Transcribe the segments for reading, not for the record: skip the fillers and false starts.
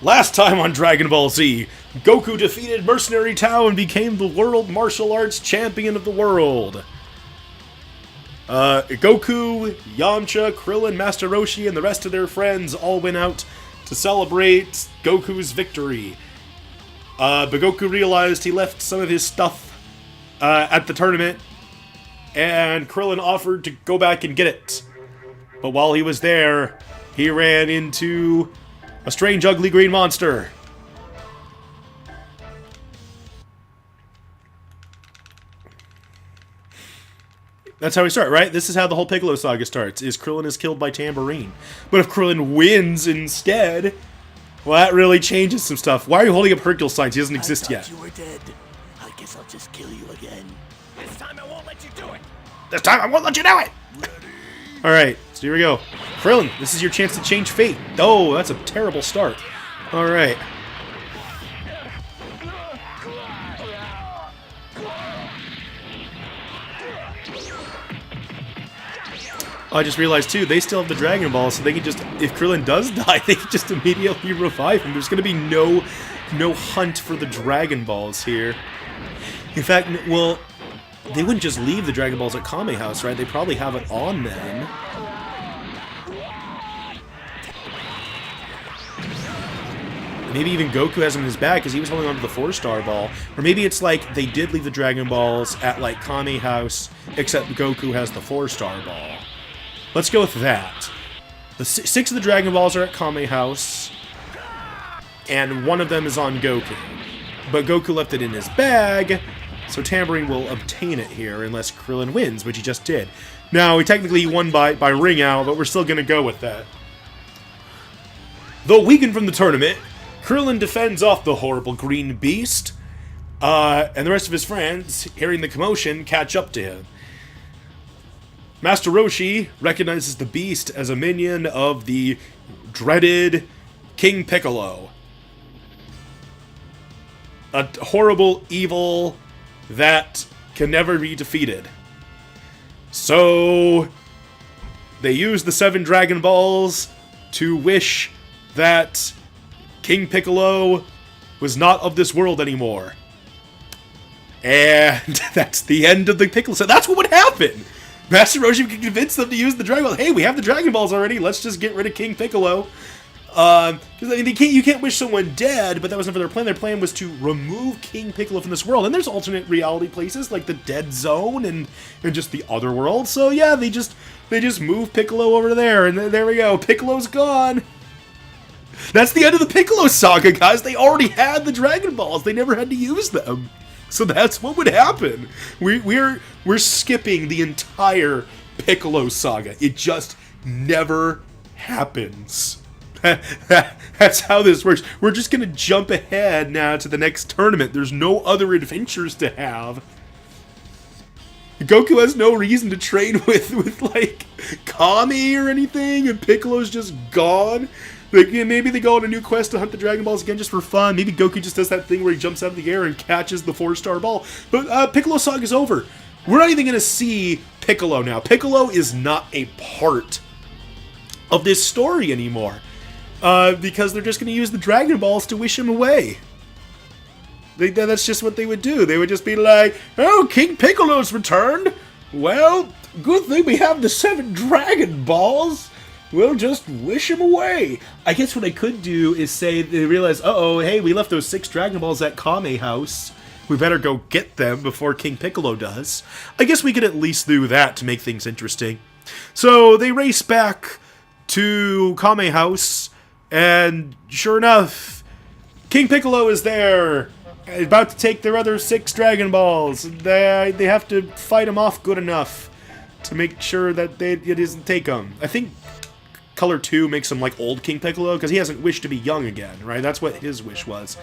Last time on Dragon Ball Z, Goku defeated Mercenary Tao and became the World Martial Arts Champion of the world. Goku, Yamcha, Krillin, Master Roshi, and the rest of their friends all went out to celebrate Goku's victory. But Goku realized he left some of his stuff at the tournament, and Krillin offered to go back and get it. But while he was there, he ran into a strange, ugly green monster. That's how we start, right? This is how the whole Piccolo saga starts, is Krillin is killed by Tambourine. But if Krillin wins instead, well, that really changes some stuff. Why are you holding up Hercule signs? He doesn't exist yet. You were dead. I guess I'll just kill you again. This time I won't let you do it. This time I won't let you do it! Alright, so here we go. Krillin, this is your chance to change fate. Oh, that's a terrible start. Alright. I just realized, too, they still have the Dragon Ball, so they can just, if Krillin does die, they can just immediately revive him. There's going to be no hunt for the Dragon Balls here. In fact, well, they wouldn't just leave the Dragon Balls at Kame House, right? They probably have it on them. Maybe even Goku has him in his bag because he was holding on to the 4-star ball. Or maybe it's like they did leave the Dragon Balls at, like, Kame House, except Goku has the 4-star ball. Let's go with that. The 6 of the Dragon Balls are at Kame House, and one of them is on Goku. But Goku left it in his bag, so Tambourine will obtain it here unless Krillin wins, which he just did. Now, he technically won by ring out, but we're still going to go with that. Though weakened from the tournament, Krillin defends off the horrible green beast, and the rest of his friends, hearing the commotion, catch up to him. Master Roshi recognizes the beast as a minion of the dreaded King Piccolo. A horrible evil that can never be defeated. So they use the 7 Dragon Balls to wish that King Piccolo was not of this world anymore. And that's the end of the Piccolo. So that's what would happen. Master Roshi can convince them to use the Dragon Balls. Hey, we have the Dragon Balls already. Let's just get rid of King Piccolo. Because I mean, you can't wish someone dead, but that was never their plan. Their plan was to remove King Piccolo from this world. And there's alternate reality places like the Dead Zone and just the other world. So yeah, they just move Piccolo over there, and there we go. Piccolo's gone. That's the end of the Piccolo saga, guys. They already had the Dragon Balls. They never had to use them. So that's what would happen. We're skipping the entire Piccolo saga. It just never happens. That's how this works. We're just going to jump ahead now to the next tournament. There's no other adventures to have. Goku has no reason to train with like, Kami or anything, and Piccolo's just gone. Like, yeah, maybe they go on a new quest to hunt the Dragon Balls again just for fun. Maybe Goku just does that thing where he jumps out of the air and catches the 4-star ball. But Piccolo Saga's over. We're not even going to see Piccolo now. Piccolo is not a part of this story anymore. Because they're just going to use the Dragon Balls to wish him away. That's just what they would do. They would just be like, oh, King Piccolo's returned. Well, good thing we have the 7 Dragon Balls. We'll just wish him away. I guess what I could do is say they realize, uh-oh, hey, we left those 6 Dragon Balls at Kame House. We better go get them before King Piccolo does. I guess we could at least do that to make things interesting. So they race back to Kame House, and sure enough, King Piccolo is there, about to take their other 6 Dragon Balls. They have to fight him off good enough to make sure that it doesn't take them. I think Color 2 makes him like old King Piccolo, because he hasn't wished to be young again, right? That's what his wish was.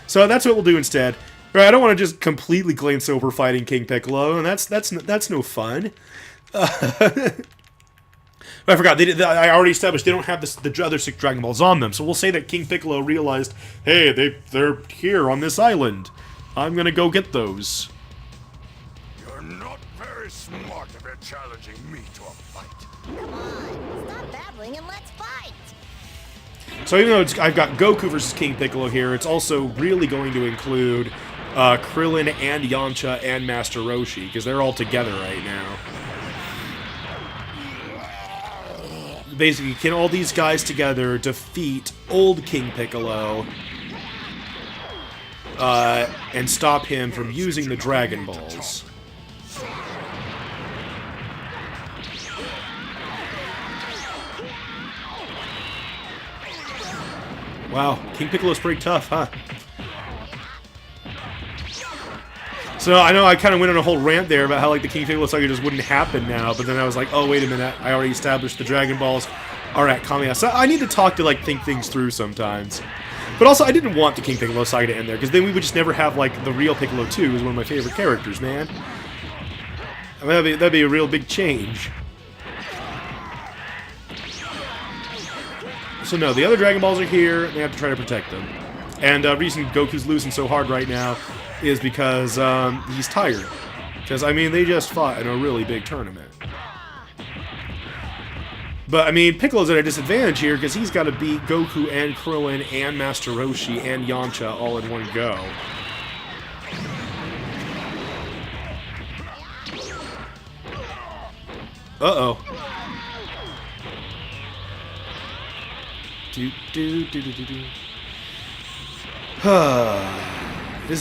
So that's what we'll do instead. Right, I don't want to just completely glance over fighting King Piccolo, and that's no fun. I forgot, I already established they don't have the other 6 Dragon Balls on them, so we'll say that King Piccolo realized, hey, they're here on this island. I'm gonna go get those. You're not very smart if you're challenging me to a fight. Come on, stop babbling and let's fight. So even though I've got Goku versus King Piccolo here, it's also really going to include Krillin and Yamcha and Master Roshi, because they're all together right now. Basically, can all these guys together defeat old King Piccolo and stop him from using the Dragon Balls? Wow, King Piccolo's pretty tough, huh? So I know I kind of went on a whole rant there about how like the King Piccolo saga just wouldn't happen now, but then I was like, oh wait a minute, I already established the Dragon Balls. All right, calm me out. So I need to talk to like think things through sometimes. But also, I didn't want the King Piccolo saga to end there, because then we would just never have like the real Piccolo 2, who's one of my favorite characters, man. I mean, that'd be a real big change. So no, the other Dragon Balls are here, and they have to try to protect them. And the reason Goku's losing so hard right now is because he's tired. Because, I mean, they just fought in a really big tournament. But, I mean, Piccolo's at a disadvantage here because he's got to beat Goku and Krillin and Master Roshi and Yamcha all in one go. Uh-oh. This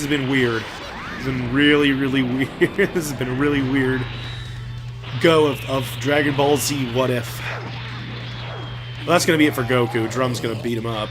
has been weird. This has been really, really weird. This has been a really weird go of Dragon Ball Z What If. Well, that's going to be it for Goku. Drum's going to beat him up.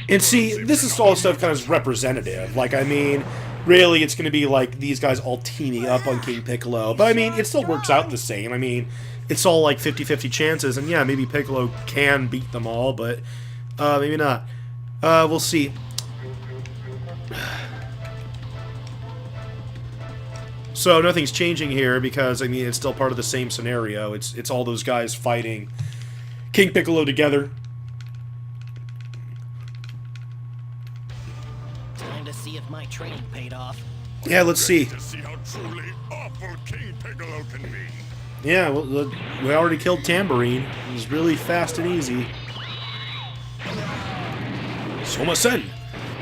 And see, this is all stuff kind of representative. Like, I mean, really, it's going to be like these guys all teaming up on King Piccolo. But, I mean, it still works out the same. I mean, it's all like 50-50 chances. And, yeah, maybe Piccolo can beat them all, but maybe not. We'll see. So, nothing's changing here because, I mean, it's still part of the same scenario. It's all those guys fighting King Piccolo together. See if my training paid off. Yeah, let's see. To see how truly awful King Piccolo can be. Yeah, well, we already killed Tambourine. It was really fast and easy. Soma-sen.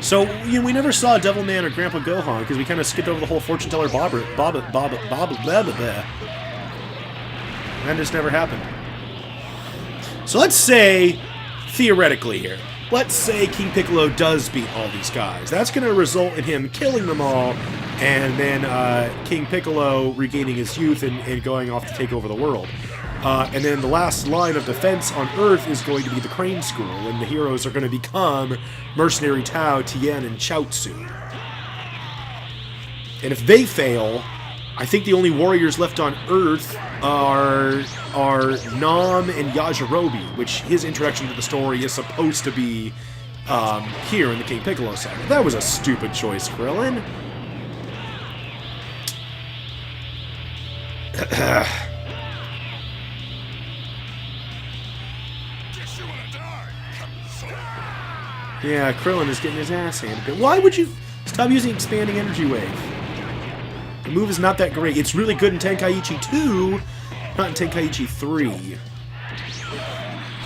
So, you know, we never saw Devilman or Grandpa Gohan because we kind of skipped over the whole fortune teller blah blah blah blah blah blah. That just never happened. So let's say, theoretically here, let's say King Piccolo does beat all these guys. That's going to result in him killing them all, and then King Piccolo regaining his youth and going off to take over the world. And then the last line of defense on Earth is going to be the Crane School, and the heroes are going to become Mercenary Tao, Tien, and Chaozu. And if they fail, I think the only warriors left on Earth are Nam and Yajirobe, which his introduction to the story is supposed to be here in the King Piccolo saga. That was a stupid choice, Krillin. Guess you wanna die. Yeah, Krillin is getting his ass handed. Why would you stop using Expanding Energy Wave? The move is not that great. It's really good in Tenkaichi 2, not in Tenkaichi 3.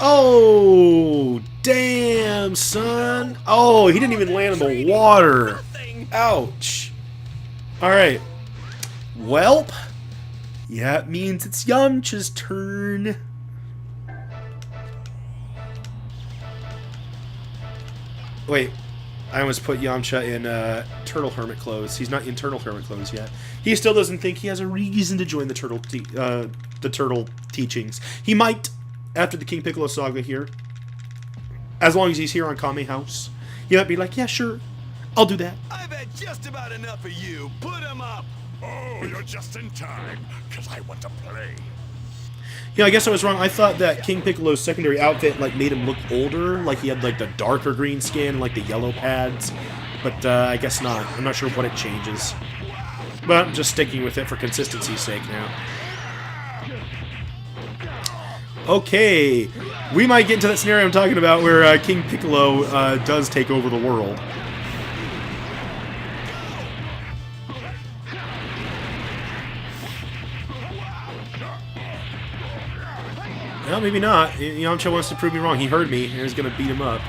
Oh, damn, son. Oh, he didn't even land in the water. Ouch. Alright. Welp. Yeah, it means it's Yamcha's turn. Wait. I almost put Yamcha in Turtle Hermit clothes. He's not in Turtle Hermit clothes yet. He still doesn't think he has a reason to join the Turtle teachings. He might after the King Piccolo saga here. As long as he's here on Kame House. He might be like, yeah, sure. I'll do that. I've had just about enough of you. Put him up. Oh, you're just in time, because I want to play. Yeah, I guess I was wrong. I thought that King Piccolo's secondary outfit like made him look older, like he had like the darker green skin, like the yellow pads. But I guess not. I'm not sure what it changes. But I'm just sticking with it for consistency's sake now. Okay, we might get into that scenario I'm talking about where King Piccolo does take over the world. Well, maybe not. Yamcha wants to prove me wrong. He heard me, and he's gonna beat him up.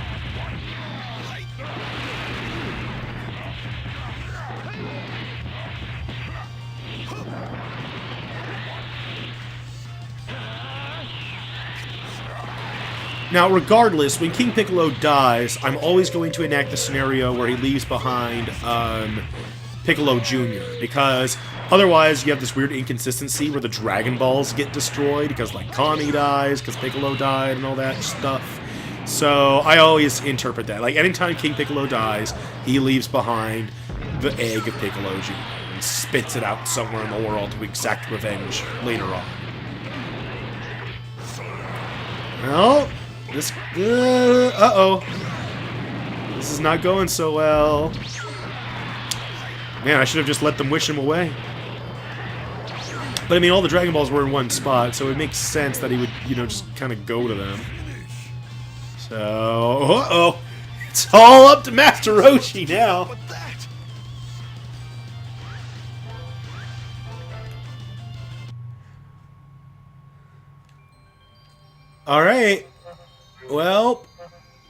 Now, regardless, when King Piccolo dies, I'm always going to enact the scenario where he leaves behind Piccolo Jr. Because otherwise, you have this weird inconsistency where the Dragon Balls get destroyed because, like, Kami dies, because Piccolo died, and all that stuff. So I always interpret that. Like, anytime King Piccolo dies, he leaves behind the egg of Piccolo Jr. and spits it out somewhere in the world to exact revenge later on. Well... This, uh-oh. This is not going so well. Man, I should have just let them wish him away. But I mean, all the Dragon Balls were in one spot, so it makes sense that he would, you know, just kind of go to them. So, uh-oh. It's all up to Master Roshi now. But that... Alright. Well,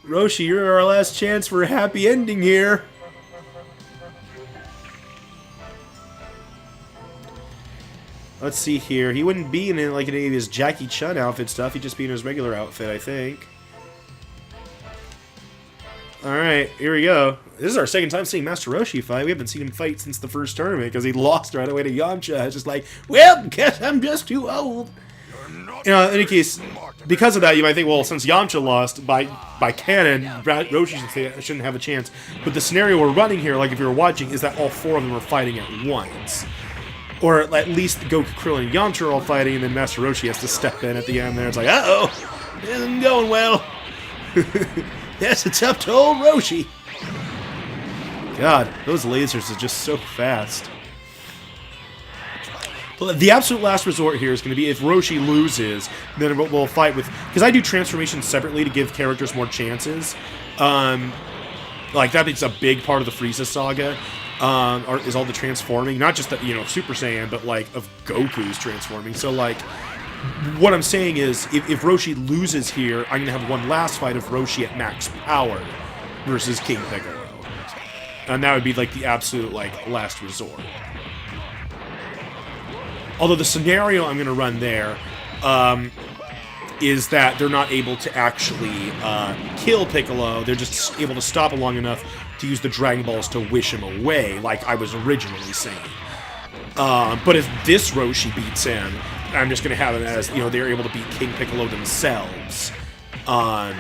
Roshi, you're our last chance for a happy ending here. Let's see here. He wouldn't be in like any of his Jackie Chun outfit stuff. He'd just be in his regular outfit, I think. Alright, here we go. This is our second time seeing Master Roshi fight. We haven't seen him fight since the first tournament because he lost right away to Yamcha. It's just like, well, guess I'm just too old. You know, in any case, because of that, you might think, well, since Yamcha lost, by canon, Roshi shouldn't have a chance. But the scenario we're running here, like if you're watching, is that all four of them are fighting at once. Or at least Goku, Krillin, and Yamcha are all fighting, and then Master Roshi has to step in at the end there. It's like, uh-oh, it isn't going well. Yes, it's up to old Roshi. God, those lasers are just so fast. The absolute last resort here is going to be if Roshi loses, then we'll fight with... Because I do transformations separately to give characters more chances. Like, that's a big part of the Frieza saga, is all the transforming. Not just, the, you know, Super Saiyan, but, like, of Goku's transforming. So, like, what I'm saying is, if Roshi loses here, I'm going to have one last fight of Roshi at max power versus King Piccolo. And that would be, like, the absolute, like, last resort. Although the scenario I'm going to run there is that they're not able to actually kill Piccolo. They're just able to stop him long enough to use the Dragon Balls to wish him away, like I was originally saying. But if this Roshi beats him, I'm just going to have it as, you know, they're able to beat King Piccolo themselves. And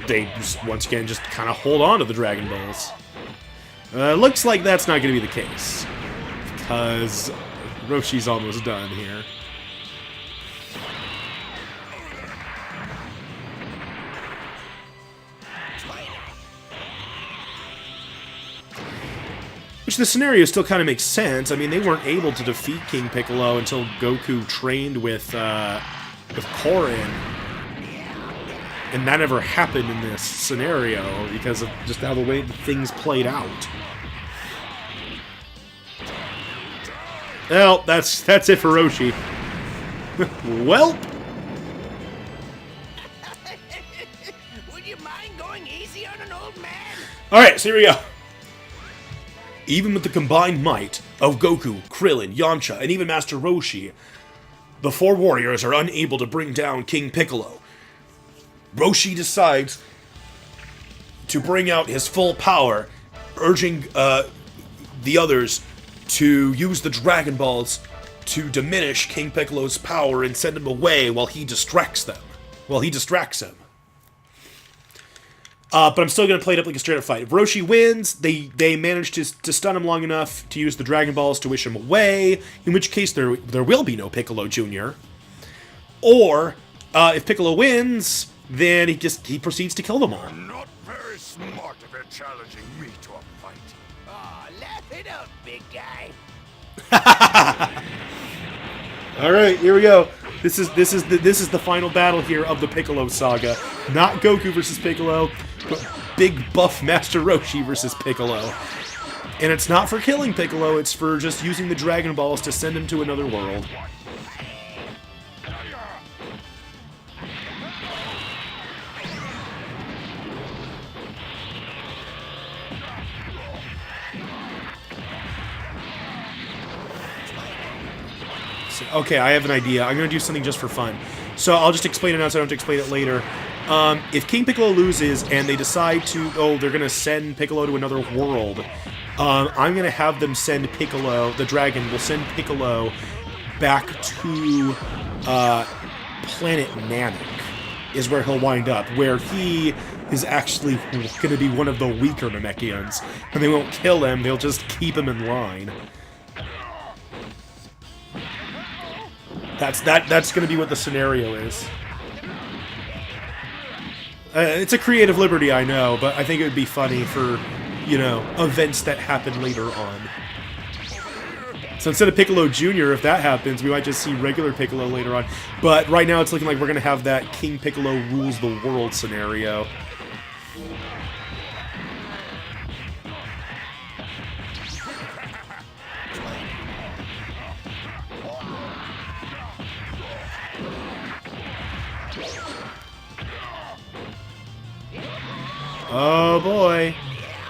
they, just, once again, just kind of hold on to the Dragon Balls. Looks like that's not going to be the case. Because Roshi's almost done here. Which the scenario still kind of makes sense. I mean, they weren't able to defeat King Piccolo until Goku trained with Korin. And that never happened in this scenario because of just how the way things played out. Well, that's it for Roshi. Welp. Would you mind going easy on an old man? Alright, so here we go. Even with the combined might of Goku, Krillin, Yamcha, and even Master Roshi, the four warriors are unable to bring down King Piccolo. Roshi decides to bring out his full power, urging the others to use the Dragon Balls to diminish King Piccolo's power and send him away while he distracts them. But I'm still going to play it up like a straight-up fight. If Roshi wins, they manage to stun him long enough to use the Dragon Balls to wish him away, in which case there will be no Piccolo Jr. Or, if Piccolo wins, then he proceeds to kill them all. Not very smart if you're challenging me to a fight. Aw, laugh it up, big guy. All right, here we go. This is the final battle here of the Piccolo saga. Not Goku versus Piccolo, but big buff Master Roshi versus Piccolo. And it's not for killing Piccolo, it's for just using the Dragon Balls to send him to another world. Okay, I have an idea. I'm going to do something just for fun. So I'll just explain it now so I don't have to explain it later. If King Piccolo loses and they decide to, they're going to send Piccolo to another world, I'm going to have them send Piccolo, the dragon will send Piccolo back to Planet Namek, is where he'll wind up, where he is actually going to be one of the weaker Namekians. And they won't kill him, they'll just keep him in line. That's going to be what the scenario is. It's a creative liberty, I know, but I think it would be funny for, you know, events that happen later on. So instead of Piccolo Jr., if that happens, we might just see regular Piccolo later on. But right now it's looking like we're going to have that King Piccolo rules the world scenario. Oh boy.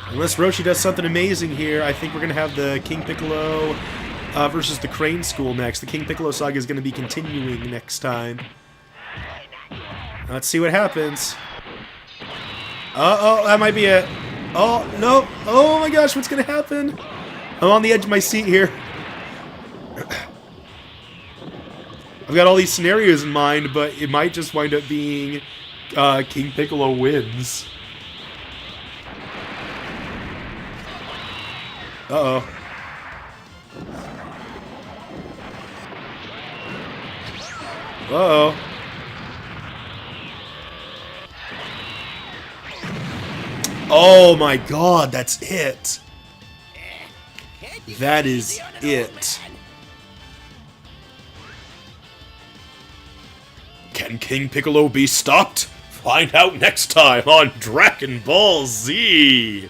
Unless Roshi does something amazing here, I think we're going to have the King Piccolo versus the Crane School next. The King Piccolo saga is going to be continuing next time. Let's see what happens. Uh-oh, that might be it. Oh, no. Oh my gosh, what's going to happen? I'm on the edge of my seat here. I've got all these scenarios in mind, but it might just wind up being King Piccolo wins. Uh-oh. Uh-oh. Oh my god, that's it. That is it. Can King Piccolo be stopped? Find out next time on Dragon Ball Z!